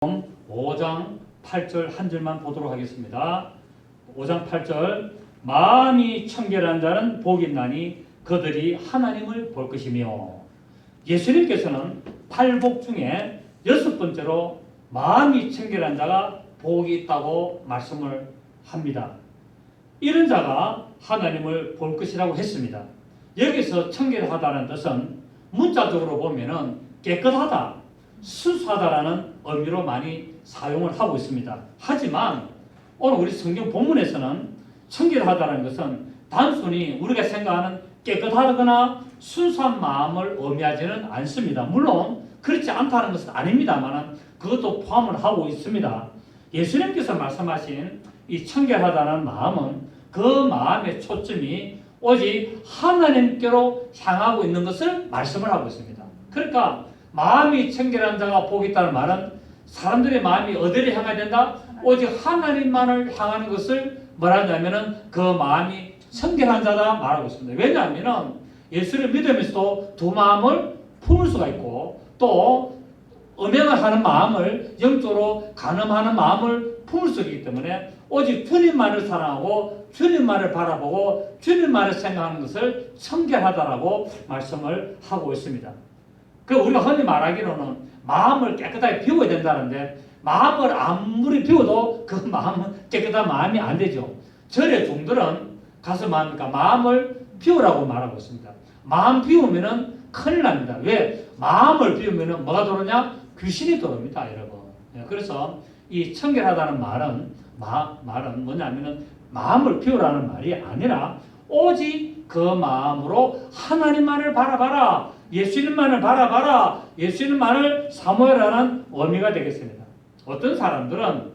5장 8절 한 절만 보도록 하겠습니다. 5장 8절 마음이 청결한 자는 복이 있나니 그들이 하나님을 볼 것이며, 예수님께서는 8복 중에 6번째로 마음이 청결한 자가 복이 있다고 말씀을 합니다. 이런 자가 하나님을 볼 것이라고 했습니다. 여기서 청결하다는 뜻은 문자적으로 보면은 깨끗하다, 순수하다라는 의미로 많이 사용을 하고 있습니다. 하지만 오늘 우리 성경 본문에서는 청결하다는 것은 단순히 우리가 생각하는 깨끗하거나 순수한 마음을 의미하지는 않습니다. 물론 그렇지 않다는 것은 아닙니다만 그것도 포함을 하고 있습니다. 예수님께서 말씀하신 이 청결하다는 마음은 그 마음의 초점이 오직 하나님께로 향하고 있는 것을 말씀을 하고 있습니다. 그러니까 마음이 청결한 자가 복이 있다는 말은 사람들의 마음이 어디를 향해야 된다? 오직 하나님만을 향하는 것을 말하냐면은 그 마음이 청결한 자다 말하고 있습니다. 왜냐하면은 예수를 믿으면서도 두 마음을 품을 수가 있고, 또 음행을 하는 마음을, 영적으로 간음하는 마음을 품을 수 있기 때문에 오직 주님만을 사랑하고 주님만을 바라보고 주님만을 생각하는 것을 청결하다라고 말씀을 하고 있습니다. 그 우리가 흔히 말하기로는 마음을 깨끗하게 비워야 된다는데, 마음을 아무리 비워도 그 마음은 깨끗한 마음이 안 되죠. 절의 종들은 가서 뭡니까? 마음을 비우라고 말하고 있습니다. 마음 비우면은 큰일 납니다. 왜? 마음을 비우면은 뭐가 들어오냐? 귀신이 들어옵니다, 여러분. 그래서 이 청결하다는 말은 뭐냐면은 마음을 비우라는 말이 아니라 오직 그 마음으로 하나님만을 바라봐라, 예수님만을 바라봐라, 예수님만을 사모하라는 의미가 되겠습니다. 어떤 사람들은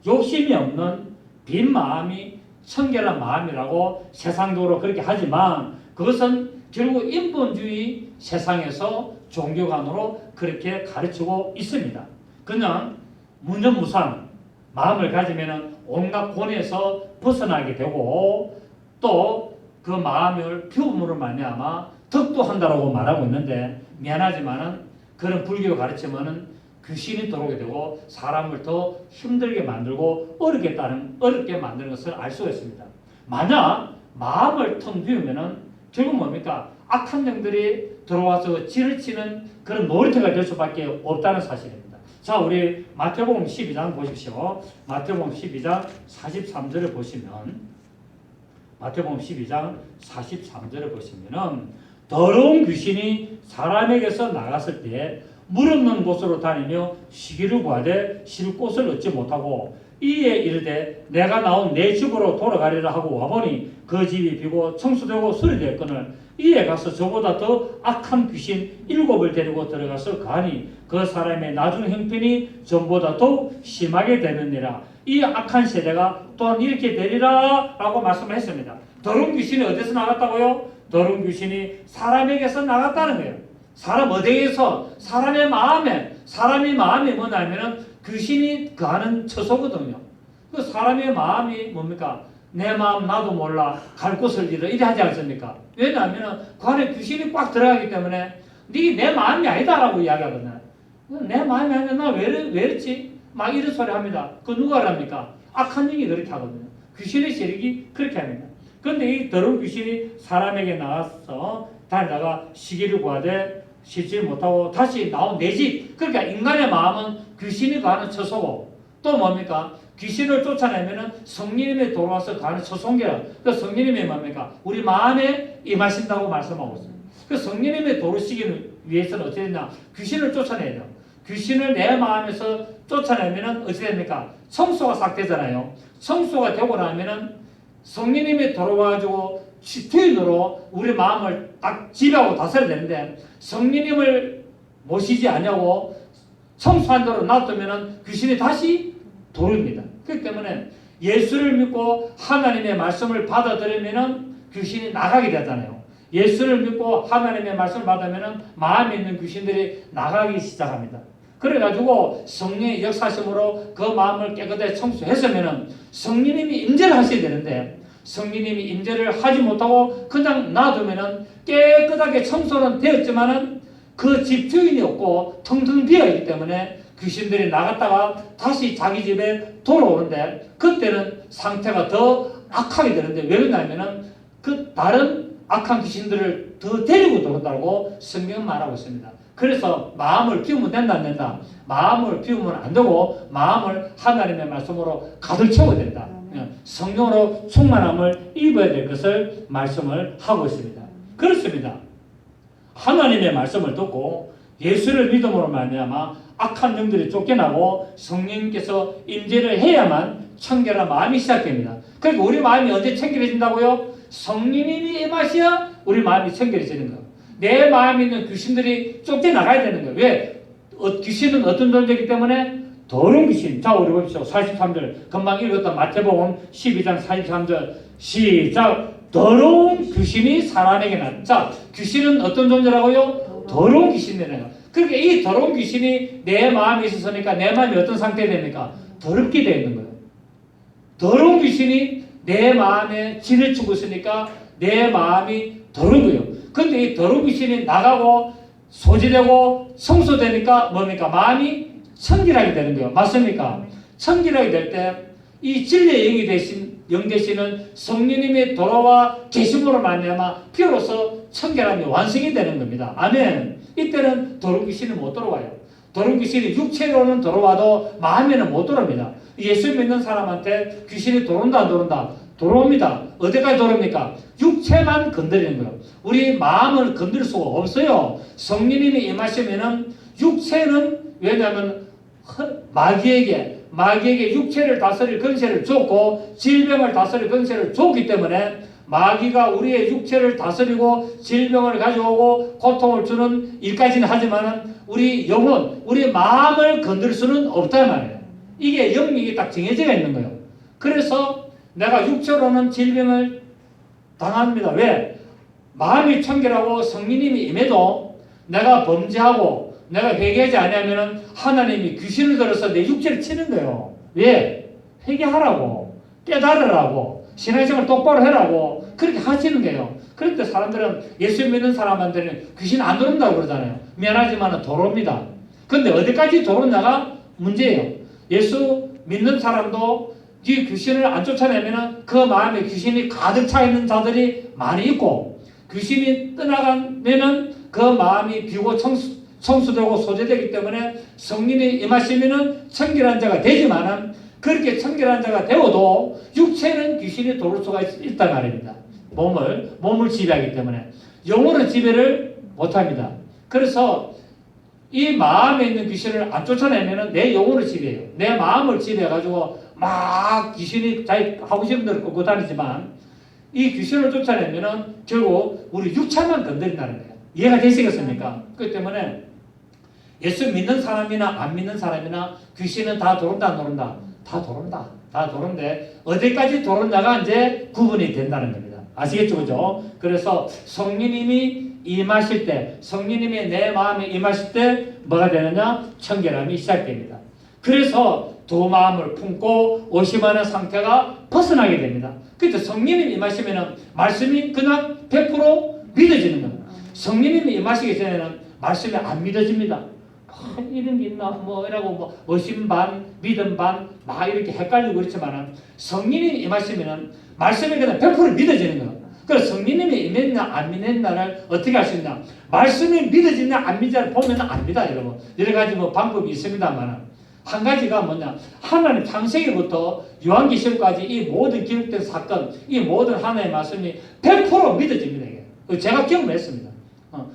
욕심이 없는 빈 마음이 청결한 마음이라고 세상적으로 그렇게 하지만, 그것은 결국 인본주의 세상에서 종교관으로 그렇게 가르치고 있습니다. 그냥 무념무상 마음을 가지면 온갖 권에서 벗어나게 되고, 또 그 마음을 비움으로 말미암아 덕도 한다라고 말하고 있는데, 미안하지만은 그런 불교 가르치면은 귀신이 들어오게 되고 사람을 더 힘들게 만들고 어렵게 만드는 것을 알 수가 있습니다. 만약 마음을 텅 비우면은 결국 뭡니까? 악한 영들이 들어와서 진을 치는 그런 놀이터가 될 수밖에 없다는 사실입니다. 자, 우리 마태복음 12장 보십시오. 마태복음 12장 43절을 보시면, 마태복음 12장 43절을 보시면은 더러운 귀신이 사람에게서 나갔을 때 물 없는 곳으로 다니며 쉬기를 구하되 쉴 곳을 얻지 못하고 이에 이르되 내가 나온 내 집으로 돌아가리라 하고 와보니 그 집이 비고 청소되고 수리되었거늘 이에 가서 저보다 더 악한 귀신 7을 데리고 들어가서 가니 그 사람의 나중 형편이 전보다 더욱 심하게 되느니라. 이 악한 세대가 또한 이렇게 되리라 라고 말씀을 했습니다. 더러운 귀신이 어디서 나갔다고요? 더러운 귀신이 사람에게서 나갔다는 거예요. 사람 어디에서? 사람의 마음에. 사람의 마음이 뭐냐면은 귀신이 거하는 처소거든요. 그 사람의 마음이 뭡니까? 내 마음 나도 몰라 갈 곳을 잃어, 이래 하지 않습니까? 왜냐하면 그 안에 귀신이 꽉 들어가기 때문에 네 내 마음이 아니다라고 이야기하거든요. 내 마음이 아니면 나 왜 이랬지? 막 이런 소리 합니다. 그 누가 합니까? 악한 영이 그렇게 하거든요. 귀신의 세력이 그렇게 합니다. 그런데 이 더러운 귀신이 사람에게 나와서 다니다가 쉬기를 구하되 쉬지 못하고 다시 나온 내 집. 그러니까 인간의 마음은 귀신이 가는 처소고, 또 뭡니까? 귀신을 쫓아내면은 성령님이 돌아와서 가는 처소인게요. 그 성령님이 뭡니까? 우리 마음에 임하신다고 말씀하고 있습니다. 그 성령님이 도우시기 위해서는 어떻게 되냐? 귀신을 쫓아내야 돼요. 귀신을 내 마음에서 쫓아내면은 어떻게 됩니까? 청소가 싹 되잖아요. 청소가 되고 나면은 성령님이 돌아와가지고 주인으로 우리 마음을 딱 지배하고 다스려야 되는데, 성령님을 모시지 않냐고 청소한 대로 놔두면은 귀신이 다시 돌입니다. 그렇기 때문에 예수를 믿고 하나님의 말씀을 받아들이면은 귀신이 나가게 되잖아요. 예수를 믿고 하나님의 말씀을 받으면은 마음에 있는 귀신들이 나가기 시작합니다. 그래가지고 성령의 역사심으로 그 마음을 깨끗하게 청소했으면은 성령님이 임재를 하셔야 되는데, 성령님이 임재를 하지 못하고 그냥 놔두면은 깨끗하게 청소는 되었지만은 그 집 주인이 없고 텅텅 비어있기 때문에 귀신들이 나갔다가 다시 자기 집에 돌아오는데 그때는 상태가 더 악하게 되는데 왜 그러냐면은 그 다른 악한 귀신들을 더 데리고 들어온다고 성경은 말하고 있습니다. 그래서 마음을 비우면 된다 안 된다? 마음을 비우면 안 되고 마음을 하나님의 말씀으로 가득 채워야 된다. 성령으로 충만함을 입어야 될 것을 말씀을 하고 있습니다. 그렇습니다. 하나님의 말씀을 듣고 예수를 믿음으로 말미암아 악한 영들이 쫓겨나고 성령님께서 임재를 해야만 청결한 마음이 시작됩니다. 그러니까 우리 마음이 언제 청결해진다고요? 성령님이 임하셔야 우리 마음이 청결해지는 거예요. 내 마음에 있는 귀신들이 쫓겨나가야 되는 거예요. 왜? 귀신은 어떤 존재이기 때문에 더러운 귀신. 자, 우리 봅시다. 43절. 금방 읽었던 마태복음 12장 43절. 시작. 더러운 귀신이 사람에게 난. 자, 귀신은 어떤 존재라고요? 더러운 귀신이래요. 그러니까 이 더러운 귀신이 내 마음에 있었으니까 내 마음이 어떤 상태가 됩니까? 더럽게 되어 있는 거예요. 더러운 귀신이 내 마음에 진을 치고 있으니까 내 마음이 더러운 거예요. 근데 이 더러운 귀신이 나가고 소지되고 성소되니까 뭡니까? 마음이 청결하게 되는 거예요. 맞습니까? 청결하게 될 때 이 진리의 영이 되신 영 되시는 성령님의 돌아와 계심으로 말미암아 비로소 청결함이 완성이 되는 겁니다. 아멘. 이때는 더러운 귀신이 못 들어와요. 더러운 귀신이 육체로는 들어와도 마음에는 못 들어옵니다. 예수 믿는 사람한테 귀신이 들어온다 안 들어온다? 들어옵니다. 어디까지 들어옵니까? 육체만 건드리는 거예요. 우리 마음을 건드릴 수가 없어요. 성령님이 임하시면은 육체는 왜냐하면 마귀에게 육체를 다스릴 권세를 줬고 질병을 다스릴 권세를 줬기 때문에 마귀가 우리의 육체를 다스리고 질병을 가져오고 고통을 주는 일까지는 하지만 우리 영혼, 우리 마음을 건들 수는 없단 말이에요. 이게 영역이 딱 정해져 있는 거예요. 그래서 내가 육체로는 질병을 당합니다. 왜? 마음이 청결하고 성령님이 임해도 내가 범죄하고 내가 회개하지 않으면 하나님이 귀신을 들어서 내 육체를 치는 거예요. 왜? 회개하라고, 깨달으라고, 신앙생활 똑바로 해라고 그렇게 하시는 거예요. 그런데 사람들은 예수 믿는 사람한테는 귀신 안 들어온다고 그러잖아요. 미안하지만 들어옵니다. 근데 어디까지 들어오냐가 문제예요. 예수 믿는 사람도 이 귀신을 안 쫓아내면 그 마음에 귀신이 가득 차 있는 자들이 많이 있고 귀신이 떠나가면 그 마음이 비고 청수되고 소재되기 때문에 성령이 임하시면 청결한 자가 되지만 그렇게 청결한 자가 되어도 육체는 귀신이 들어올 수가 있단 말입니다. 몸을 지배하기 때문에 영혼은 지배를 못합니다. 그래서 이 마음에 있는 귀신을 안 쫓아내면 내 영혼을 지배해요. 내 마음을 지배해가지고 막 귀신이 자기 하고 싶은 대로 끌고 다니지만 이 귀신을 쫓아내면 결국 우리 육체만 건드린다는 거예요. 이해가 되시겠습니까? 그렇기 때문에 예수 믿는 사람이나 안 믿는 사람이나 귀신은 다 들어온다 안 들어온다? 다 들어온다. 다 들어오는데 어디까지 들어온다가 이제 구분이 된다는 겁니다. 아시겠죠? 그죠? 그래서 성령님이 임하실 때 성령님이 내 마음에 임하실 때 뭐가 되느냐? 청결함이 시작됩니다. 그래서 두 마음을 품고 오심하는 상태가 벗어나게 됩니다. 그때 성령님이 임하시면 말씀이 그냥 100% 믿어지는 겁니다. 성령님이 임하시기 전에는 말씀이 안 믿어집니다. 이런 게 있나 이라고 의심 반 믿음 반 막 이렇게 헷갈리고 그렇지만 성령님이 임하시면 말씀이 그냥 100% 믿어지는 거예요. 그래서 성령님이 임했나 안 믿었나를 어떻게 할 수 있냐? 말씀이 믿어지냐 안 믿어지냐 보면 압니다. 여러분 여러 가지 방법이 있습니다만 한 가지가 뭐냐? 하나님 창세기부터 요한계시록까지 이 모든 기록된 사건, 이 모든 하나님의 말씀이 100% 믿어집니다. 이게. 제가 경험을 했습니다.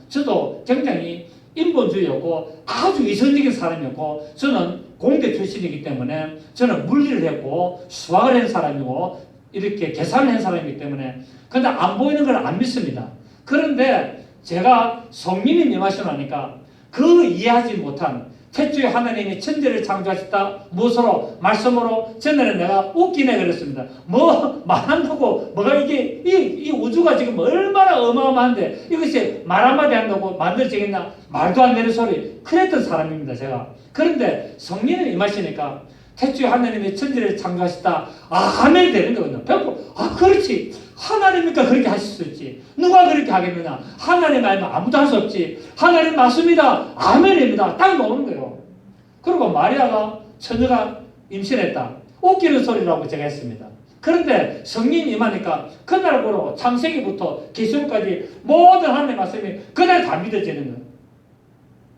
저도 굉장히 인본주의였고 아주 이성적인 사람이었고 저는 공대 출신이기 때문에 저는 물리를 했고 수학을 한 사람이고 이렇게 계산을 한 사람이기 때문에 근데 안 보이는 걸 안 믿습니다. 그런데 제가 성령님 임하시니까 그 이해하지 못한 태초에 하나님이 천지를 창조하셨다. 무엇으로? 말씀으로. 전에는 내가 웃기네 그랬습니다. 말한다고 뭐가 이게 이 우주가 지금 얼마나 어마어마한데 이것이 말 한마디 한다고 만들어지겠나? 말도 안 되는 소리. 그랬던 사람입니다. 제가. 그런데 성령이 임하시니까 태초에 하나님이 천지를 창조하셨다. 아멘 되는 거거든요. 100%. 그렇지. 하나님이니까 그렇게 하실 수 있지. 누가 그렇게 하겠느냐? 하나님 아니면 아무도 할 수 없지. 하나님 맞습니다. 아멘입니다. 딱 나오는 거예요. 그리고 마리아가 처녀가 임신했다. 웃기는 소리라고 제가 했습니다. 그런데 성령이 임하니까 그날부로 창세기부터 계시록까지 모든 하나님의 말씀이 그날 다 믿어지는 거예요.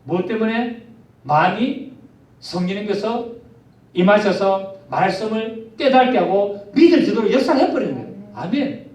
무엇 때문에? 마음이 성령님께서 임하셔서 말씀을 깨닫게 하고 믿어지도록 역사를 해버리는 거예요. 아멘.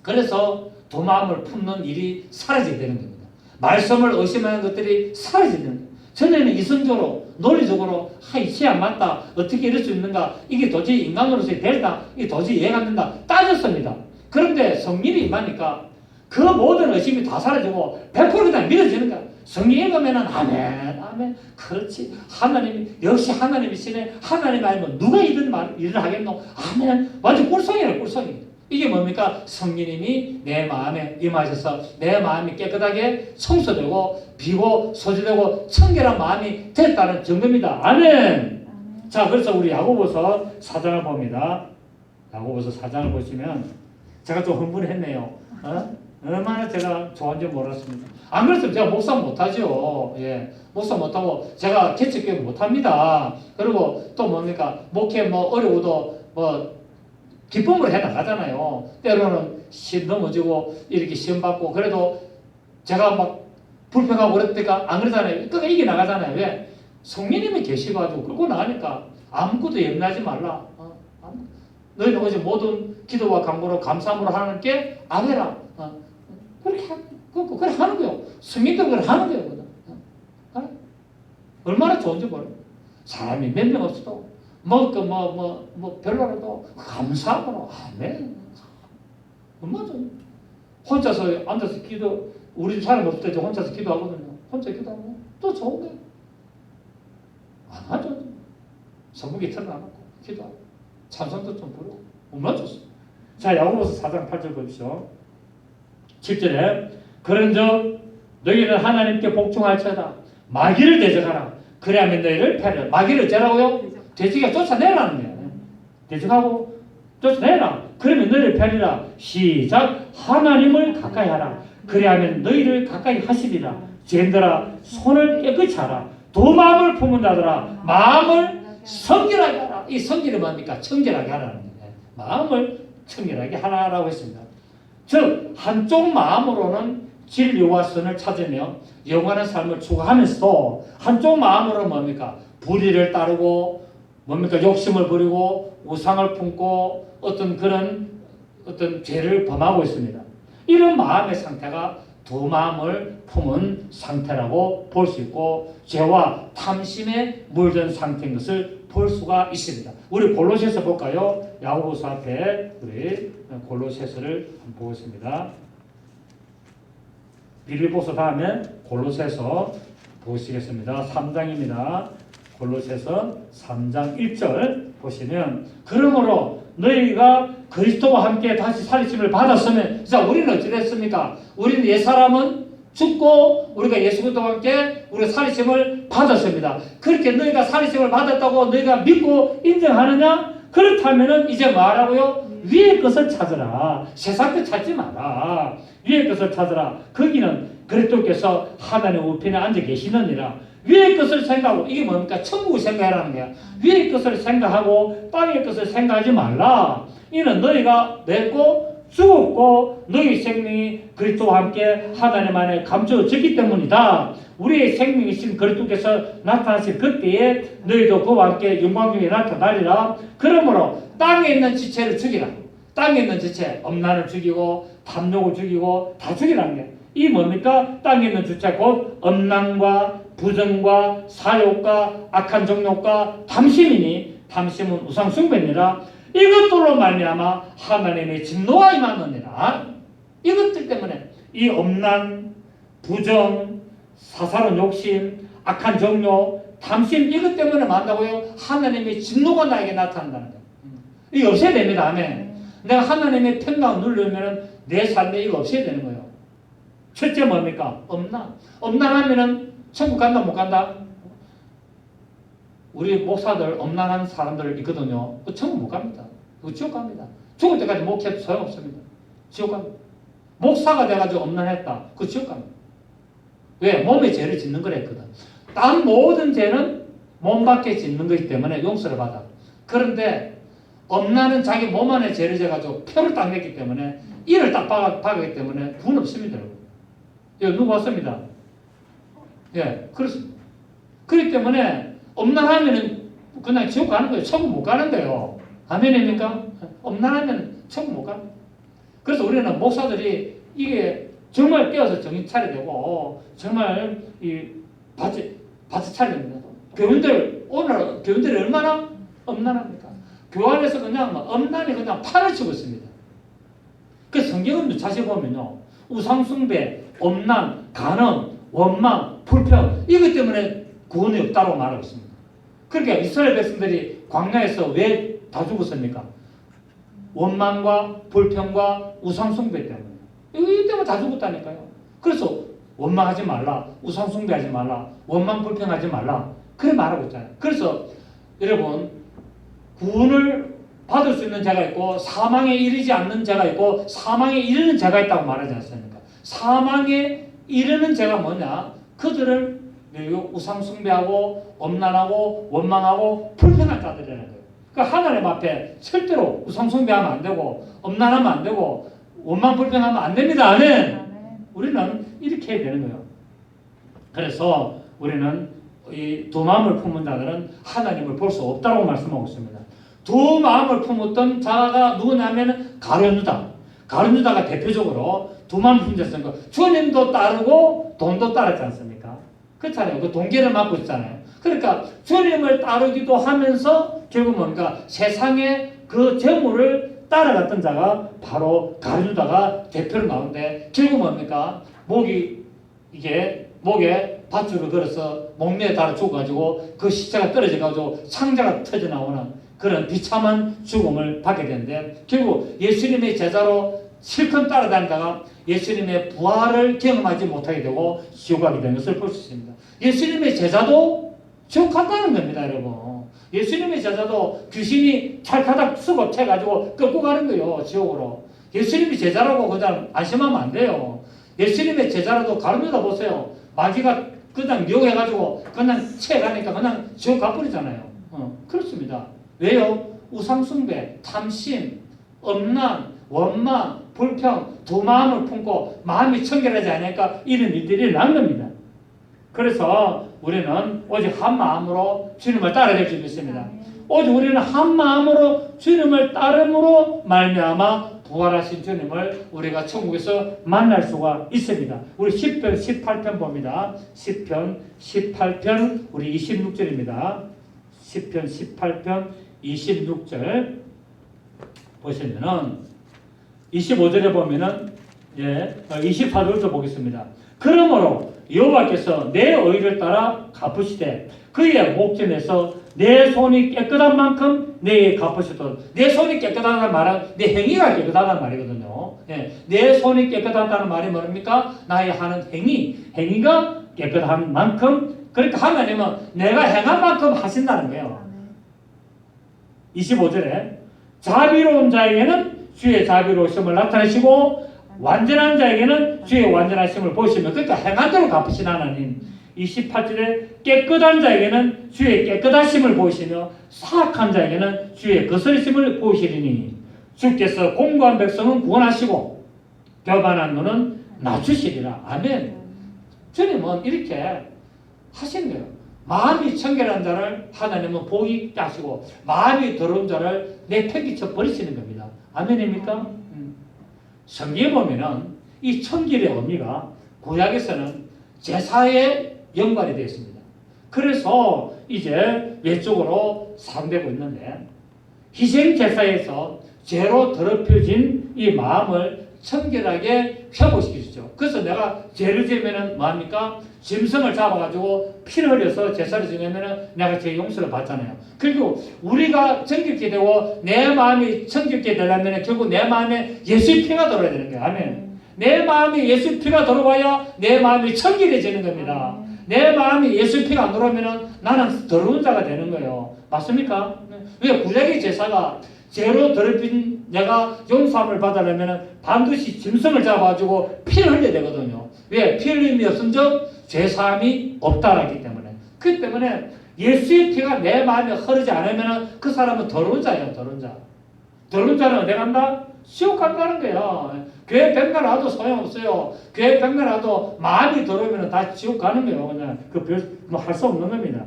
그래서 도마음을 품는 일이 사라지게 되는 겁니다. 말씀을 의심하는 것들이 사라지는 거예요. 전에는 이성적으로 논리적으로 이게 안 맞다, 어떻게 이럴 수 있는가, 이게 도저히 인간으로서의 될까, 이게 도저히 이해가 안 된다 따졌습니다. 그런데 성령이 임하니까 그 모든 의심이 다 사라지고 100% 그냥 믿어지는 거야. 성령이 임하면은 아멘 아멘 그렇지, 하나님이 역시 하나님이시네, 하나님 아니면 누가 이런 일을 하겠노, 아멘. 완전 꿀송이에요. 꿀송이. 이게 뭡니까? 성령님이 내 마음에 임하셔서 내 마음이 깨끗하게 청소되고 비고 소지되고 청결한 마음이 됐다는 증거입니다. 아멘. 자, 그래서 우리 야고보서 4장을 봅니다. 야고보서 4장을 보시면 제가 좀 흥분했네요. 얼마나 제가 좋은지 몰랐습니다. 안 그랬으면 제가 목사 못하죠. 예, 목사 못하고 제가 개척교회 못합니다. 그리고 또 뭡니까? 목회 어려워도 기쁨으로 해나가잖아요. 때로는 넘어지고 이렇게 시험 받고 그래도 제가 막 불평하고 그랬다니까 안 그러잖아요. 그러니까 이겨나가잖아요. 왜? 성령님이 계시가지고 끌고 나가니까 아무것도 염려하지 말라. 너희는 어제 모든 기도와 간구로 감사함으로 하나님께 아뢰라. 그렇게 그래 하는 거예요. 성령도 그래 하는 거예요. 얼마나 좋은지 몰라요. 사람이 몇 명 없어도 별로라도 감사하구나. 아멘. 얼마나 좋아. 혼자서 앉아서 우리 사람 없을 때 혼자서 기도하거든요. 혼자 기도하면 또 좋은 거예요. 안 하죠. 성국이 틀어놓고 기도하고 찬송도 좀 부르고 얼마나 좋습니다. 자, 야고보서 4장 8절 보십시오. 7절에 그런즉 너희는 하나님께 복종할지어다. 마귀를 대적하라. 그래야만 너희를 패하리라. 마귀를 어쩌라고요? 대적이가 쫓아내라는 거예요. 대적하고 쫓아내라. 그러면 너희를 패하리라. 시작. 하나님을 가까이 하라. 그래야만 너희를 가까이 하시리라. 죄인들아 손을 깨끗이 하라. 두 마음을 품은 자들아 마음을 성결하게 하라. 이 성결이 뭡니까? 청결하게 하라는 거예요. 마음을 청결하게 하라라고 했습니다. 즉 한쪽 마음으로는 진리와 선을 찾으며 영원한 삶을 추구하면서도 한쪽 마음으로는 뭡니까? 불의를 따르고 뭡니까? 욕심을 부리고 우상을 품고 어떤 죄를 범하고 있습니다. 이런 마음의 상태가 두 마음을 품은 상태라고 볼 수 있고 죄와 탐심에 물든 상태인 것을 볼 수가 있습니다. 우리 골로새서 볼까요? 야고보서 앞에 우리 골로새서를 한번 보겠습니다. 빌립보서 다음에 골로새서 보시겠습니다. 3장입니다. 골로새서 3장 1절 보시면 그러므로 너희가 그리스도와 함께 다시 살리심을 받았으면 자 우리는 어찌 됐습니까? 우리는 옛사람은 죽고 우리가 예수 그리스도와 함께 우리가 살리심을 받았습니다. 그렇게 너희가 살리심을 받았다고 너희가 믿고 인정하느냐? 그렇다면은 이제 뭐하라고요? 위의 것을 찾으라. 세상 것 찾지 마라. 위의 것을 찾으라. 거기는 그리스도께서 하나님 우편에 앉아 계시느니라. 위의 것을 생각하고 이게 뭡니까? 천국을 생각하라는 거야. 위의 것을 생각하고 땅의 것을 생각하지 말라. 이는 너희가 냈고 죽었고 너희 생명이 그리스도와 함께 하나님 안에 감추어졌기 때문이다. 우리의 생명이신 그리스도께서 나타나실 그때에 너희도 그와 함께 영광 중에 나타나리라. 그러므로 땅에 있는 지체를 죽이라. 땅에 있는 지체, 엄란을 죽이고 탐욕을 죽이고 다 죽이라는 게. 이 뭡니까? 땅에 있는 주체 곧 엄란과 부정과 사욕과 악한 정욕과 탐심이니 탐심은 우상 숭배니라. 이것들로 말미암아 하나님의 진노가 임하느니라. 이것들 때문에 이 엄란, 부정, 사사로운 욕심, 악한 정욕, 탐심 이것 때문에 만다고요. 하나님의 진노가 나에게 나타난다는 거예요. 이거 없애야 됩니다. 아멘. 내가 하나님의 평강을 누리려면 내 삶에 이거 없애야 되는 거예요. 첫째 뭡니까? 엄란. 엄란하면은 천국 간다 못 간다? 우리 목사들 엄란한 사람들 있거든요. 그 천국 못 갑니다. 그 지옥 갑니다. 죽을 때까지 목회도 소용없습니다. 지옥 갑니다. 목사가 돼가지고 엄란했다. 그 지옥 갑니다. 왜? 몸에 죄를 짓는 거라 했거든. 다른 모든 죄는 몸 밖에 짓는 것이기 때문에 용서를 받아. 그런데 엄나는 자기 몸 안에 죄를 져가지고 표를 딱 냈기 때문에 이를 딱 박았기 때문에 구원 없습니다. 예, 누구 왔습니다. 예, 그렇습니다. 그렇기 때문에 엄난하면은 그냥 지옥 가는 거예요. 천국 못 가는 거예요. 아멘입니까? 엄난하면 천국 못 가는 거예요. 그래서 우리는 목사들이 이게 정말 깨어서 정신 차려야 되고 정말 이 바지 차려야 됩니다. 교인들이 얼마나 엄난합니까? 교회 안에서 그냥 엄난히 그냥 판을 치고 있습니다. 그 성경은 자세히 보면요. 우상숭배, 엄난, 간음, 원망, 불평 이것 때문에 구원이 없다고 말하고 있습니다. 그러니까 이스라엘 백성들이 광야에서 왜 다 죽었습니까? 원망과 불평과 우상숭배 때문에. 이 때문에 다 죽었다니까요. 그래서 원망하지 말라, 우상숭배하지 말라, 원망 불평하지 말라 그래 말하고 있잖아요. 그래서 여러분 구원을 받을 수 있는 자가 있고 사망에 이르지 않는 자가 있고 사망에 이르는 자가 있다고 말하지 않습니까? 사망에 이르는 자가 뭐냐? 그들을 우상숭배하고 엄난하고 원망하고 불평한 자들이라는 거예요. 그러니까 하나님 앞에 절대로 우상숭배하면 안 되고 엄난하면 안 되고 원망 불평하면 안 됩니다. 아멘. 우리는 이렇게 해야 되는 거예요. 그래서 우리는 이 두 마음을 품은 자들은 하나님을 볼 수 없다고 말씀하고 있습니다. 두 마음을 품었던 자가 누구냐면 가룟유다. 가룟유다가 대표적으로 두 마음을 품은 자였으니까 주님도 따르고 돈도 따르지 않습니까? 그렇잖아요. 그 동기를 맡고 있잖아요. 그러니까 주님을 따르기도 하면서 결국 뭔가 세상의 그 재물을 따라갔던 자가 바로 가룟유다가 대표로 나오는데 결국 뭡니까? 목에 밧줄을 걸어서 목매에 달아 죽어가지고 그 시체가 떨어져가지고 창자가 터져 나오는 그런 비참한 죽음을 받게 되는데 결국 예수님의 제자로 실컷 따라다니다가 예수님의 부활을 경험하지 못하게 되고 지옥 가게 되는 것을 볼 수 있습니다. 예수님의 제자도 지옥 간다는 겁니다, 여러분. 예수님의 제자도 귀신이 찰카닥 쓰고 채가지고 끌고 가는 거예요, 지옥으로. 예수님이 제자라고 그냥 안심하면 안 돼요. 예수님의 제자라도 가룟유다 보세요. 마귀가 그냥 미혹해가지고 그냥 채가니까 그냥 지옥 가버리잖아요. 그렇습니다. 왜요? 우상숭배, 탐심, 엄난, 원망, 불평 두 마음을 품고 마음이 청결하지 않으니까 이런 일들이 일어난 겁니다. 그래서 우리는 오직 한 마음으로 주님을 따라야 될 줄 믿습니다. 오직 우리는 한 마음으로 주님을 따름으로 말미암아 부활하신 주님을 우리가 천국에서 만날 수가 있습니다. 우리 10편 18편 봅니다. 10편 18편 우리 26절입니다. 10편 18편 26절 보시면은 25절에 보면은 24절부터 보겠습니다. 그러므로 여호와께서 내 의를 따라 갚으시되 그의 목전에서 내 손이 깨끗한 만큼 내게 갚으시도록. 내 손이 깨끗하다는 말은 내 행위가 깨끗하다는 말이거든요. 내 손이 깨끗하다는 말이 뭡니까? 나의 하는 행위가 깨끗한 만큼. 그러니까 하나님은 내가 행한 만큼 하신다는 거예요. 25절에 자비로운 자에게는 주의 자비로우심을 나타내시고 완전한 자에게는 주의 완전하심을 보시며 그러니까 행한 대로 갚으신 하나님. 28절에 깨끗한 자에게는 주의 깨끗하심을 보이시며 사악한 자에게는 주의 거스르심을 보이시리니 주께서 공고한 백성은 구원하시고 교만한 너는 낮추시리라. 아멘. 주님은 이렇게 하시는 거예요. 마음이 청결한 자를 하나님은 복이 있게 하시고 마음이 더러운 자를 내팽개쳐 버리시는 겁니다. 아멘입니까? 성경에 보면은 이 청결의 의미가 구약에서는 제사에 연관이 되어 있습니다. 그래서 이제 외적으로 사용되고 있는데 희생 제사에서 죄로 더럽혀진 이 마음을 청결하게 회복시키시죠. 그래서 내가 죄를 지으면은 뭐합니까? 짐승을 잡아가지고 피를 흘려서 제사를 지내면은 내가 죄 용서를 받잖아요. 그리고 우리가 정결케 되고 내 마음이 정결케 되려면 결국 내 마음에 예수의 피가 들어야 되는 거예요. 아멘. 내 마음에 예수의 피가 들어와야 내 마음이 청결해지는 겁니다. 내 마음이 예수의 피가 안 들어오면은 나는 더러운 자가 되는 거예요. 맞습니까? 왜 구약의 제사가 죄로 더럽힌 내가 용서함을 받으려면 반드시 짐승을 잡아가지고 피를 흘려야 되거든요. 왜? 피 흘림이 없은즉 죄사함이 없다라기 때문에. 그렇기 때문에 예수의 피가 내 마음에 흐르지 않으면 그 사람은 더러운 자예요. 더러운 자. 더러운 자는 어디 간다? 지옥 간다는 거야. 교회 백날 와도 소용없어요. 교회 백날 와도 마음이 더러우면 다 지옥 가는 거예요. 그냥 할 수 없는 겁니다.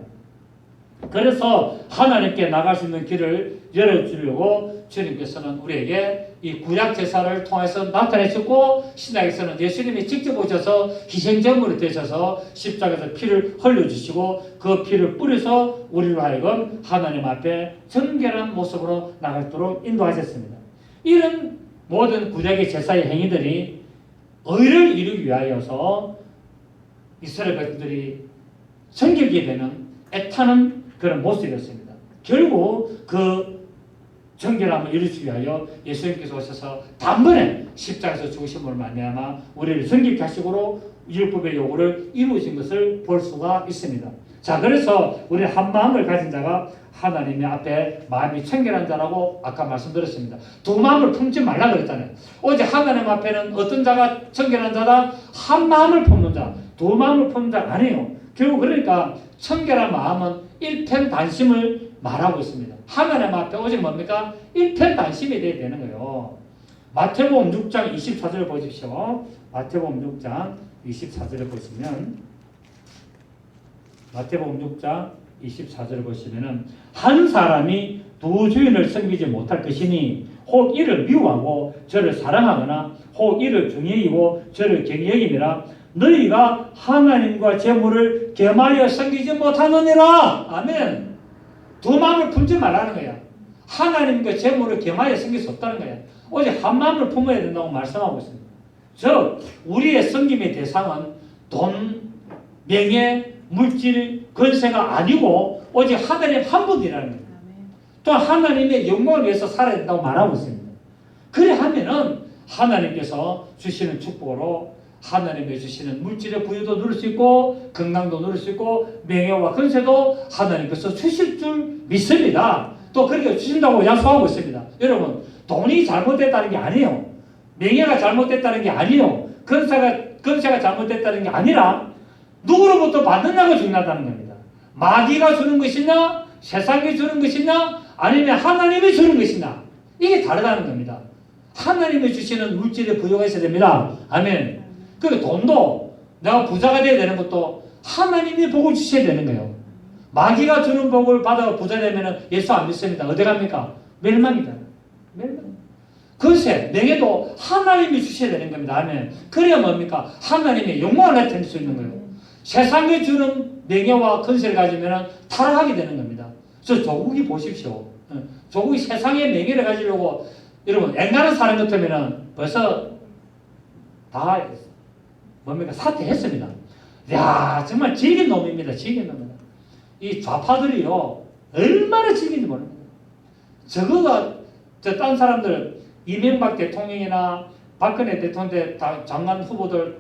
그래서 하나님께 나갈 수 있는 길을 열어주려고 주님께서는 우리에게 이 구약 제사를 통해서 나타내셨고, 신약에서는 예수님이 직접 오셔서 희생제물이 되셔서 십자가에서 피를 흘려주시고 그 피를 뿌려서 우리로 하여금 하나님 앞에 정결한 모습으로 나가도록 인도하셨습니다. 이런 모든 구약의 제사의 행위들이 의를 이루기 위하여서 이스라엘 백성들이 정결게 되는 애타는 그런 모습이었습니다. 결국 그 정결함을 이루기 위하여 예수님께서 오셔서 단번에 십자가에서 죽으심으로 말미암아 우리를 정결케 하시고 율법의 요구를 이루어진 것을 볼 수가 있습니다. 자, 그래서 우리 한 마음을 가진 자가 하나님의 앞에 마음이 청결한 자라고 아까 말씀드렸습니다. 두 마음을 품지 말라 그랬잖아요. 어제 하나님 앞에는 어떤 자가 청결한 자다? 한 마음을 품는 자, 두 마음을 품는 자 아니에요. 결국 그러니까 청결한 마음은 일편단심을 말하고 있습니다. 하나님 앞에 오직 뭡니까? 일편단심이 되어야 되는 거예요. 마태복음 6장 24절을 보십시오. 마태복음 6장 24절을 보시면, 마태복음 6장 24절을 보시면은, 한 사람이 두 주인을 섬기지 못할 것이니 혹 이를 미워하고 저를 사랑하거나 혹 이를 중히 여기고 저를 경히 여김이라. 너희가 하나님과 재물을 겸하여 섬기지 못하느니라. 아멘. 두 마음을 품지 말라는 거야. 하나님과 재물을 겸하여 섬길 수 없다는 거야. 오직 한 마음을 품어야 된다고 말씀하고 있습니다. 즉 우리의 섬김의 대상은 돈, 명예, 물질, 권세가 아니고 오직 하나님 한 분이라는 거예요. 또 하나님의 영광을 위해서 살아야 된다고 말하고 있습니다. 그래 하면은 하나님께서 주시는 축복으로 하나님이 주시는 물질의 부유도 누릴 수 있고 건강도 누릴 수 있고 명예와 권세도 하나님께서 주실 줄 믿습니다. 또 그렇게 주신다고 약속하고 있습니다. 여러분, 돈이 잘못됐다는 게 아니에요. 명예가 잘못됐다는 게 아니에요. 권세가 잘못됐다는 게 아니라 누구로부터 받느냐가 중요하다는 겁니다. 마귀가 주는 것이냐, 세상이 주는 것이냐, 아니면 하나님이 주는 것이냐, 이게 다르다는 겁니다. 하나님이 주시는 물질의 부여가 있어야 됩니다. 아멘. 그 돈도 내가 부자가 돼야 되는 것도 하나님이 복을 주셔야 되는 거예요. 마귀가 주는 복을 받아 부자 되면 예수 안 믿습니다. 어디 갑니까? 멸망이다. 멸망. 권세, 명예도 하나님이 주셔야 되는 겁니다. 아멘. 그래야 뭡니까? 하나님의 영광을 나타낼 수 있는 거예요. 세상에 주는 명예와 권세를 가지면 타락하게 되는 겁니다. 그래서 조국이 보십시오. 조국이 세상의 명예를 가지려고 여러분 앵간한 사람 같으면 벌써 다 뭡니까? 사퇴했습니다. 야, 정말 질긴 놈입니다. 질긴 놈입니다. 이 좌파들이요, 얼마나 질긴지 모릅니다. 딴 사람들, 이명박 대통령이나 박근혜 대통령 때 장관 후보들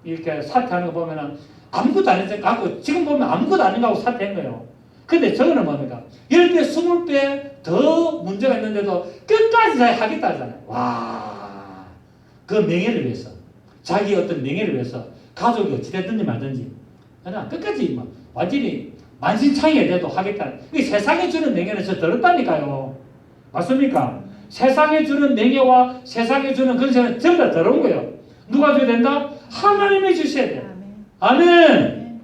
이렇게 사퇴하는 거 보면은 아무것도 안 했으니까, 지금 보면 아무것도 아닌 거 하고 사퇴한 거예요. 근데 저거는 뭡니까? 10배, 20배 더 문제가 있는데도 끝까지 잘 하겠다 하잖아요. 와, 그 명예를 위해서. 자기 어떤 명예를 위해서 가족이 어찌됐든지 말든지 그냥 끝까지 완전히 만신창이가 돼도 하겠다. 이 세상에 주는 명예는 저 더럽다니까요. 맞습니까? 세상에 주는 명예와 세상에 주는 권세는 전부 다 더러운 거예요. 누가 줘야 된다? 하나님이 주셔야 돼요. 아멘.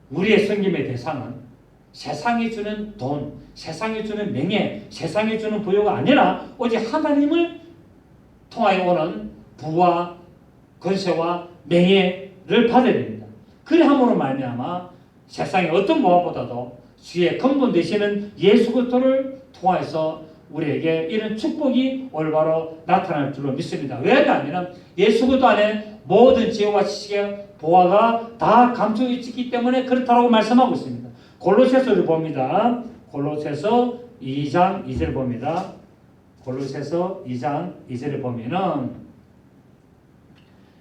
우리의 섬김의 대상은 세상에 주는 돈, 세상에 주는 명예, 세상에 주는 부여가 아니라 오직 하나님을 통하여 오는 부와 권세와 명예를 받아야 됩니다. 그래 함으로 말미암아 세상의 어떤 무엇보다도 주의 근본 되시는 예수 그리스도를 통해서 우리에게 이런 축복이 올바로 나타날 줄로 믿습니다. 왜냐하면 예수 그리스도 안에 모든 지혜와 지식의 보화가 다 감춰 있기 때문에 그렇다고 말씀하고 있습니다. 골로새서를 봅니다. 골로새서 2장 2절 봅니다. 골로새서 2장 2절을 보면은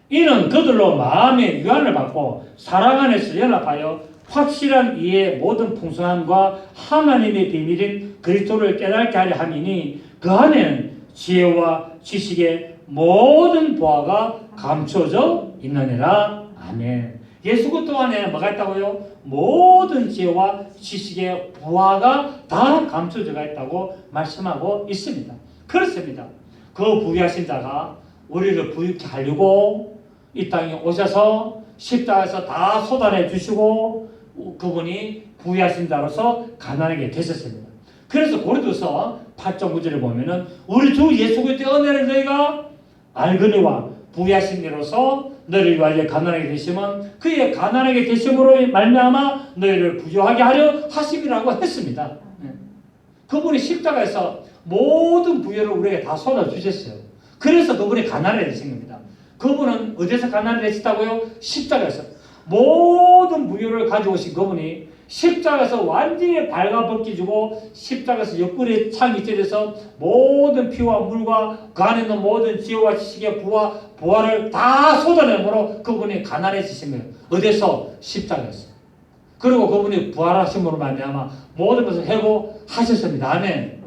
이는 그들로 마음의 유한을 받고 사랑 안에서 연합하여 확실한 이의 모든 풍성함과 하나님의 비밀인 그리스도를 깨닫게 하려 함이니 그 안에는 지혜와 지식의 모든 보화가 감춰져 있느니라. 아멘. 예수 그리스도 안에 뭐가 있다고요? 모든 지혜와 지식의 부하가 다 감춰져가 있다고 말씀하고 있습니다. 그렇습니다. 그 부유하신 자가 우리를 부유케 하려고 이 땅에 오셔서 십자가에서 다 쏟아내 주시고 그분이 부유하신 자로서 가난하게 되셨습니다. 그래서 고린도서 8장 9절에 보면은 우리 주 예수 그리스도의 은혜를 너희가 알거니와 부유하신 이로서 너희를 위하여 가난하게 되시면 그의 가난하게 되심으로 말미암아 너희를 부유하게 하려 하심이라고 했습니다. 그분이 십자가에서 모든 부유를 우리에게 다 쏟아주셨어요. 그래서 그분이 가난하게 되신 겁니다. 그분은 어디서 가난하게 되셨다고요? 십자가에서 모든 부유를 가지고 오신 그분이 십자가에서 완전히 발가벗기지고 십자가에서 옆구리에 창이 찔려서 모든 피와 물과 그 안에 있는 모든 지혜와 지식의 부활을 다 쏟아내므로 그분이 가난해지신 거예요. 어디서? 십자가에서. 그리고 그분이 부활하심으로 말미암아 모든 것을 회복하셨습니다. 아멘.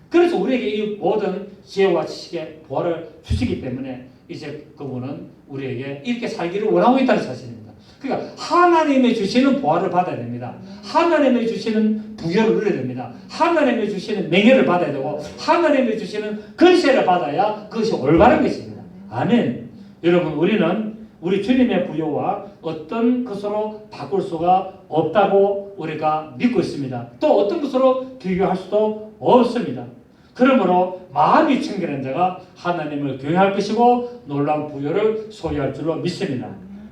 그래서 우리에게 이 모든 지혜와 지식의 부활을 주시기 때문에 이제 그분은 우리에게 이렇게 살기를 원하고 있다는 사실입니다. 그러니까 하나님이 주시는 보화를 받아야 됩니다. 하나님이 주시는 부여를 누려야 됩니다. 하나님이 주시는 명예를 받아야 되고 하나님이 주시는 권세를 받아야 그것이 올바른 것입니다. 아멘. 여러분 우리는 우리 주님의 부여와 어떤 것으로 바꿀 수가 없다고 우리가 믿고 있습니다. 또 어떤 것으로 비교할 수도 없습니다. 그러므로 마음이 청결한 자가 하나님을 경외할 것이고 놀라운 부여를 소유할 줄로 믿습니다.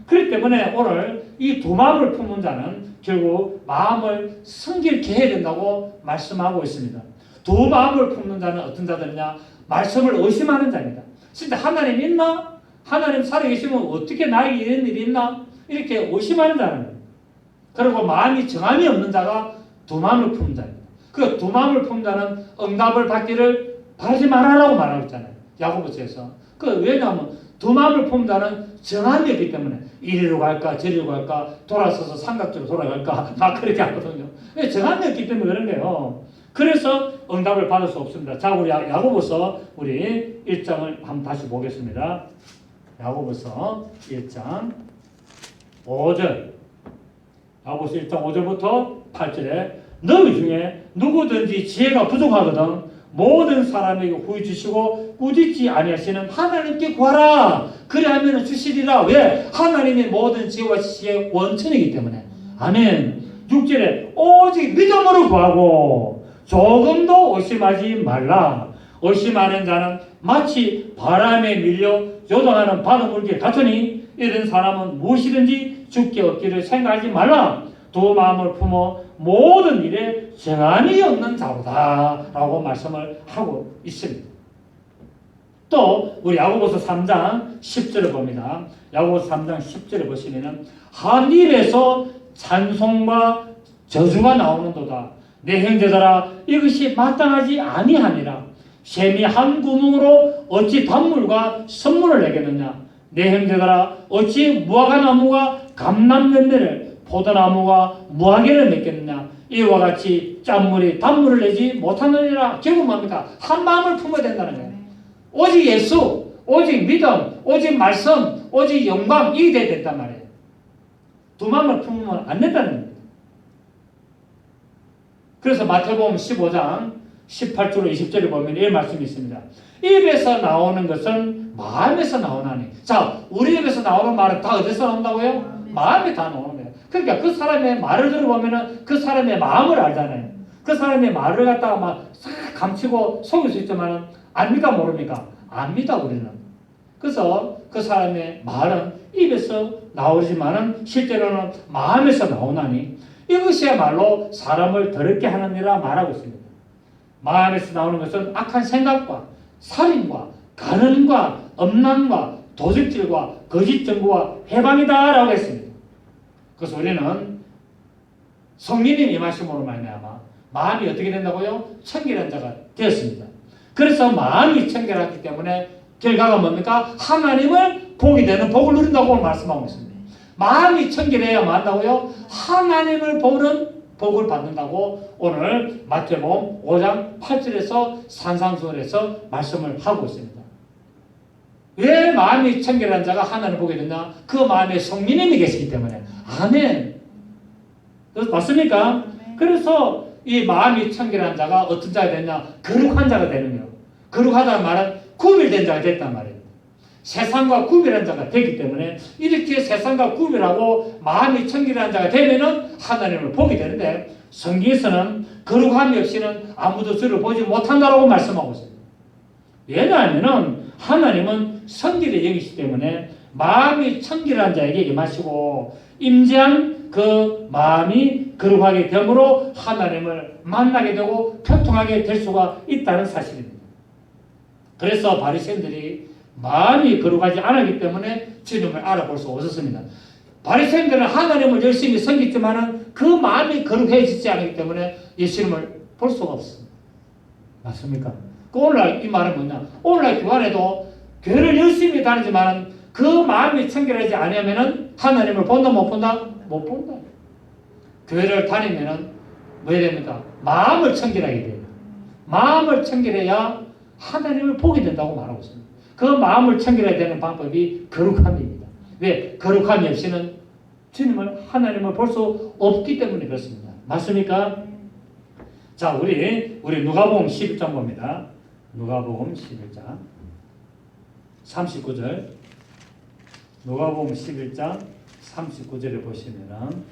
그렇기 때문에 오늘 이 두 마음을 품은 자는 결국 마음을 성결케 해야 된다고 말씀하고 있습니다. 두 마음을 품는 자는 어떤 자들이냐? 말씀을 의심하는 자입니다. 진짜 하나님 있나? 하나님 살아계시면 어떻게 나에게 이런 일이 있나? 이렇게 의심하는 자는. 그리고 마음이 정함이 없는 자가 두 마음을 품는 자입니다. 그 두 마음을 품는 자는 응답을 받기를 바라지 말아라고 말하고 있잖아요. 야고보서에서. 왜냐하면 두 마음을 품는 자는 정함이 없기 때문에 이리로 갈까 저리로 갈까 돌아서서 삼각지로 돌아갈까 막 그렇게 하거든요. 정함이 없기 때문에 그런 거예요. 그래서 응답을 받을 수 없습니다. 자, 우리 야고보서 우리 1장을 한번 다시 보겠습니다. 야고보서 1장 5절. 야고보서 1장 5절부터 8절에 너희 중에 누구든지 지혜가 부족하거든 모든 사람에게 후히 주시고 꾸짖지 아니하시는 하나님께 구하라. 그리하면 주시리라. 왜? 하나님이 모든 지혜와 지식의 원천이기 때문에. 아멘. 6절에 오직 믿음으로 구하고 조금도 의심하지 말라. 의심하는 자는 마치 바람에 밀려 요동하는 바닷물개 같으니 이런 사람은 무엇이든지 죽게 얻기를 생각하지 말라. 두 마음을 품어 모든 일에 정함이 없는 자로다 라고 말씀을 하고 있습니다. 또 우리 야고보서 3장 10절을 봅니다. 야고보서 3장 10절을 보시면은 한 입에서 찬송과 저주가 나오는도다. 내 형제들아 이것이 마땅하지 아니하니라. 샘이 한 구멍으로 어찌 단물과 선물을 내겠느냐. 내 형제들아 어찌 무화과나무가 감람열매를 포도나무가 무화과를 맺겠느냐. 이와 같이 짠물이 단물을 내지 못하느니라. 결국 뭡니까? 한 마음을 품어야 된다는 거예요. 오직 예수, 오직 믿음, 오직 말씀, 오직 영광 이게 돼야 된단 말이에요. 두 마음을 품으면 안 된다는 겁니다. 그래서 마태복음 15장 18절 20절에 보면 이 말씀이 있습니다. 입에서 나오는 것은 마음에서 나오나니. 자, 우리 입에서 나오는 말은 다 어디서 나온다고요? 마음에 다 나오는 거예요. 그러니까 그 사람의 말을 들어보면은 그 사람의 마음을 알잖아요. 그 사람의 말을 갖다가 막 싹 감추고 속일 수 있지만은 압니까 모릅니까? 압니다 우리는. 그래서 그 사람의 말은 입에서 나오지만은 실제로는 마음에서 나오나니 이것이야말로 사람을 더럽게 하느니라 말하고 있습니다. 마음에서 나오는 것은 악한 생각과 살인과 간음과 음란과 도적질과 거짓 증거와 해방이다 라고 했습니다. 그래서 우리는 성령님 임하심으로 말미암아 마음이 어떻게 된다고요? 청결한 자가 되었습니다. 그래서 마음이 청결하기 때문에 결과가 뭡니까? 하나님을 복이 되는 복을 누린다고 말씀하고 있습니다. 마음이 청결해야 한다고요? 하나님을 보는 복을 받는다고 오늘 마태복음 5장 8절에서 산상수훈에서 말씀을 하고 있습니다. 왜 마음이 청결한 자가 하나님을 보게 됐나? 그 마음에 성령님이 계시기 때문에. 아멘. 맞습니까? 그래서 이 마음이 청결한 자가 어떤 자가 됐냐? 거룩한 자가 되는 거예요. 거룩하다는 말은 구별된 자가 됐단 말이에요. 세상과 구별한 자가 되기 때문에 이렇게 세상과 구별하고 마음이 청결한 자가 되면은 하나님을 보게 되는데, 성경에서는 거룩함이 없이는 아무도 주를 보지 못한다라고 말씀하고 있어요. 왜냐하면은 하나님은 성결의 영이시기 때문에 마음이 청결한 자에게 임하시고 임재한 그 마음이 거룩하게 됨으로 하나님을 만나게 되고 표통하게 될 수가 있다는 사실입니다. 그래서 바리새인들이 마음이 거룩하지 않았기 때문에 주님을 알아볼 수 없었습니다. 바리새인들은 하나님을 열심히 섬겼지만은 그 마음이 거룩해지지 않기 때문에 예수님을 볼 수가 없습니다. 맞습니까? 오늘날 이 말은 뭐냐? 오늘날 교회에도 교회를 열심히 다니지만은 그 마음이 청결하지 않으면은 하나님을 본다 못 본다? 못 본다. 교회를 다니면은 뭐 해야 됩니까? 마음을 청결하게 돼요. 마음을 청결해야 하나님을 보게 된다고 말하고 있습니다. 그 마음을 청결해야 되는 방법이 거룩함입니다. 왜? 거룩함이 없이는 주님을, 하나님을 볼 수 없기 때문에 그렇습니다. 맞습니까? 자, 우리 누가복음 11장 봅니다. 누가복음 11장 39절. 누가복음 11장 39절에 보시면은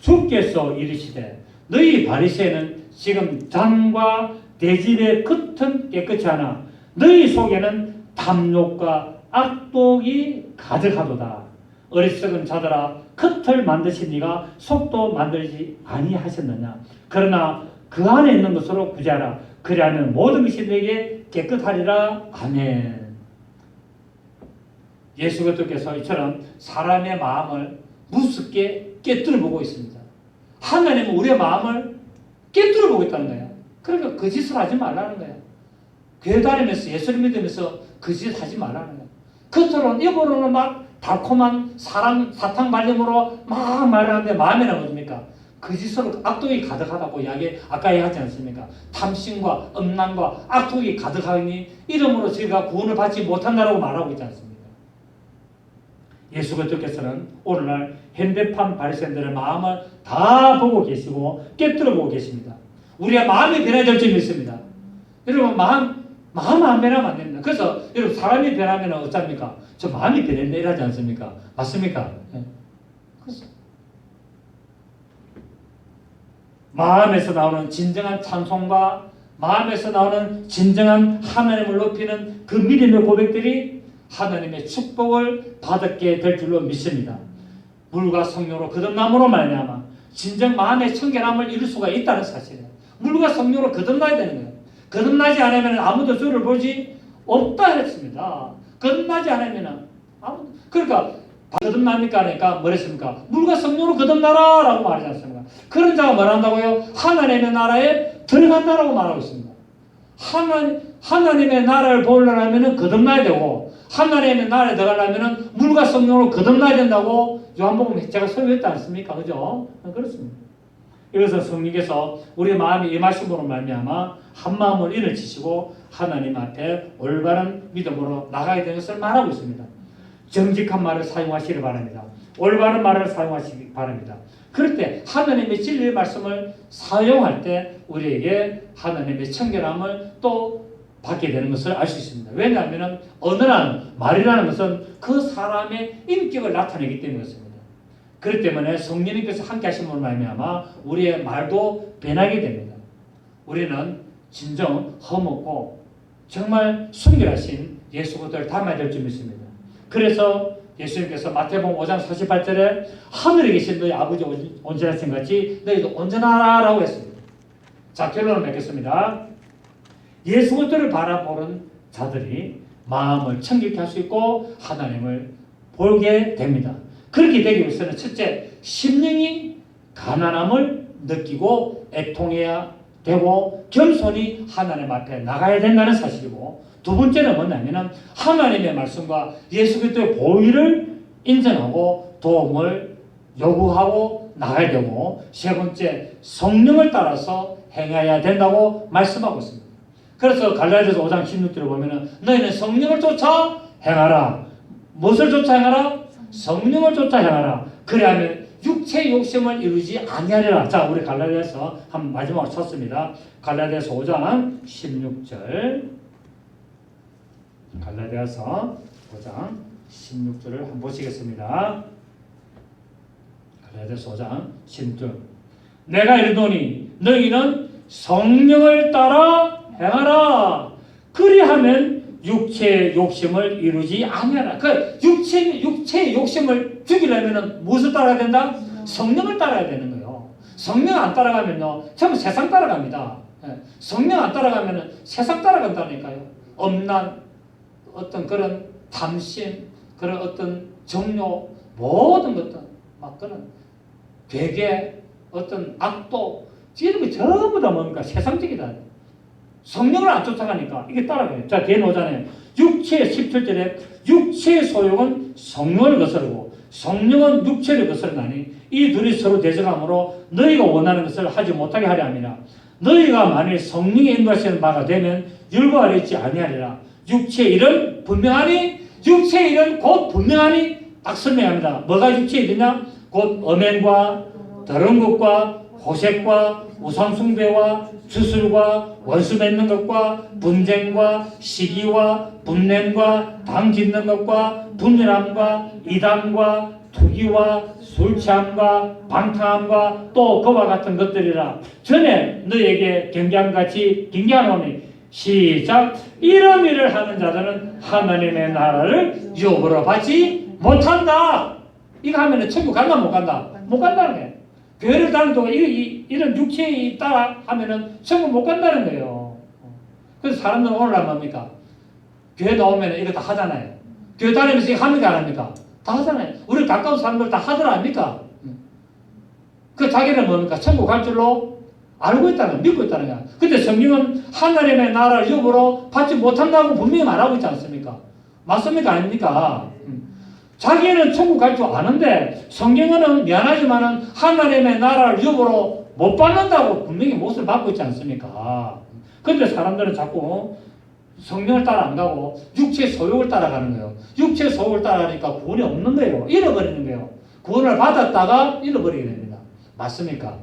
주께서 이르시되 너희 바리새인은 지금 잔과 대집의 겉은 깨끗이 하나 너희 속에는 탐욕과 악독이 가득하도다. 어리석은 자들아, 겉을 만드신 이가 속도 만들지 아니하셨느냐. 그러나 그 안에 있는 것으로 구제하라. 그리하면 모든 것이 너에게 깨끗하리라. 아멘. 예수 그리스도께서 이처럼 사람의 마음을 무섭게 깨뜨려 보고 있습니다. 하나님은 우리의 마음을 깨뜨려 보고 있다는 거예요. 그러니까 거짓을 하지 말라는 거예요. 교회 다니면서 예수를 믿으면서 거짓 하지 말라는 거예요. 겉으로는, 입으로는 막 달콤한 사탕 발림으로 막 말하는데 마음에는 뭡니까? 거짓으로 악독이 가득하다고 아까 얘기하지 않습니까? 탐심과 음란과 악독이 가득하니 이름으로 저희가 구원을 받지 못한다라고 말하고 있지 않습니까? 예수 그리스도께서는 오늘날 현대판 바리새인들의 마음을 다 보고 계시고 깨뜨려 보고 계십니다. 우리의 마음이 변해야 될 점이 있습니다. 여러분 마음 안 변하면 안 됩니다. 그래서 여러분 사람이 변하면 어쩝니까? 저 마음이 변했네 이러지 않습니까? 맞습니까? 네. 그래서 마음에서 나오는 진정한 찬송과 마음에서 나오는 진정한 하나님을 높이는 그 믿음의 고백들이 하나님의 축복을 받게 될 줄로 믿습니다. 물과 성령으로 거듭남으로 말미암아 진정 마음의 청결함을 이룰 수가 있다는 사실이에요. 물과 성령으로 거듭나야 되는 거예요. 거듭나지 않으면 아무도 주를 보지 없다 했습니다. 거듭나지 않으면 아무도. 그러니까 거듭납니까? 하니까 뭐랬습니까? 물과 성령으로 거듭나라 라고 말하지 않습니까? 그런 자가 뭘 한다고요? 하나님의 나라에 들어간다라고 말하고 있습니다. 하나님의 나라를 보려면 거듭나야 되고 하나님의 나라에 들어가려면 물과 성령으로 거듭나야 된다고 요한복음 제가 설명했지 않습니까? 그죠? 그렇습니다. 이것은 성령께서 우리 마음에 임하심으로 말미암아 한 마음을 일으키시고 하나님 앞에 올바른 믿음으로 나가야 되는 것을 말하고 있습니다. 정직한 말을 사용하시기 바랍니다. 올바른 말을 사용하시기 바랍니다. 그럴 때 하나님의 진리의 말씀을 사용할 때 우리에게 하나님의 청결함을 또 받게 되는 것을 알 수 있습니다. 왜냐하면 언어라는 말이라는 것은 그 사람의 인격을 나타내기 때문에 그렇습니다. 그렇기 때문에 성령님께서 함께 하심으로 말미암아 우리의 말도 변하게 됩니다. 우리는 진정 험없고 정말 순결하신 예수 그리스도를 닮아야 될 줄 믿습니다. 그래서 예수님께서 마태복음 5장 48절에 하늘에 계신 너희 아버지 온전하신 같이 너희도 온전하라고 했습니다. 자, 결론을 맺겠습니다. 예수 그리스도를 바라보는 자들이 마음을 청결케 할 수 있고 하나님을 보게 됩니다. 그렇게 되기 위해서는 첫째, 심령이 가난함을 느끼고 애통해야 되고 겸손히 하나님 앞에 나가야 된다는 사실이고, 두 번째는 뭐냐면 하나님의 말씀과 예수 그리스도의 보위를 인정하고 도움을 요구하고 나가야 되고, 세 번째, 성령을 따라서 행해야 된다고 말씀하고 있습니다. 그래서 갈라디아서 5장 16절을 보면은 너희는 성령을 쫓아 행하라. 무엇을 쫓아 행하라? 성령을 쫓아 행하라. 그래야면 육체의 욕심을 이루지 아니하리라. 자, 우리 갈라디아서 한 마지막으로 찾습니다. 갈라디아서 5장 16절. 갈라디아서 5장 16절을 한번 보시겠습니다. 갈라디아서 5장 16절. 내가 이르노니 너희는 성령을 따라 행하라. 그리하면 육체의 욕심을 이루지 아니하라. 그 육체의 욕심을 죽이려면 무엇을 따라야 된다? 성령을 따라야 되는 거예요. 성령 안 따라가면요, 전부 세상 따라갑니다. 성령 안 따라가면 세상 따라간다니까요. 엄난, 어떤 그런 탐심, 그런 어떤 정욕, 모든 것들, 막 그런 괴계, 어떤 악도, 이런 거 전부 다 뭡니까? 세상적이다. 성령을 안 쫓아가니까 이게 따라가요. 자, 뒤에 오잖아요. 17절에 육체의 소욕은 성령을 거스르고 성령은 육체를 거스르나니 이 둘이 서로 대적함으로 너희가 원하는 것을 하지 못하게 하려 함이라. 너희가 만일 성령의 인도하시는 바가 되면 율과 아래 있지 아니하리라. 육체의 일은 분명하니, 육체의 일은 곧 분명하니 딱 설명합니다. 뭐가 육체의 일이냐? 곧 엄행과 더러운 것과 호색과 우상숭배와 주술과 원수 맺는 것과 분쟁과 시기와 분냄과 당 짓는 것과 분열함과 이단과 투기와 술취함과 방탕함과 또 그와 같은 것들이라. 전에 너에게 경계함같이 경계하노니 시작. 이런 일을 하는 자들은 하나님의 나라를 유업으로 받지 못한다. 이거 하면 천국 간다 못 간다? 못 간다는 거예요. 교회를 다니는 동안 이런 육체에 따라 하면은 천국 못 간다는 거예요. 그래서 사람들은 오늘날 뭡니까? 교회 나오면 이거 다 하잖아요. 교회 다니면서 이거 합니까 안 합니까? 다 하잖아요. 우리 가까운 사람들 다 하더라 합니까? 그 자기는 뭡니까? 천국 갈 줄로 알고 있다는, 믿고 있다는 거야. 근데 성경은 하나님의 나라를 유업으로 받지 못한다고 분명히 말하고 있지 않습니까? 맞습니까? 아닙니까? 자기는 천국 갈 줄 아는데 성경은 미안하지만은 하나님의 나라를 유업으로 못 받는다고 분명히 못을 받고 있지 않습니까? 근데 사람들은 자꾸 성령을 따라 안 가고 육체의 소욕을 따라가는 거예요. 육체의 소욕을 따라가니까 구원이 없는 거예요. 잃어버리는 거예요. 구원을 받았다가 잃어버리게 됩니다. 맞습니까?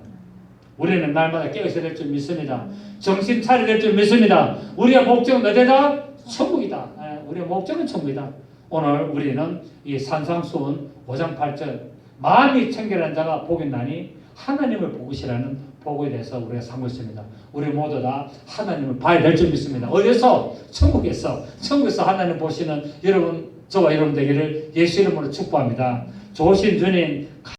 우리는 날마다 깨어있어야 될 줄 믿습니다. 정신 차려야 될 줄 믿습니다. 우리의 목적은 어디다? 천국이다. 우리의 목적은 천국이다. 오늘 우리는 이 산상수훈 5장 8절 마음이 청결한 자가 복이 나니 하나님을 보시라는 복에 대해서 우리가 삼고 있습니다. 우리 모두 다 하나님을 봐야 될 줄 믿습니다. 어디서? 천국에서. 천국에서 하나님 보시는 여러분, 저와 여러분 되기를 예수 이름으로 축복합니다. 좋으신 주님,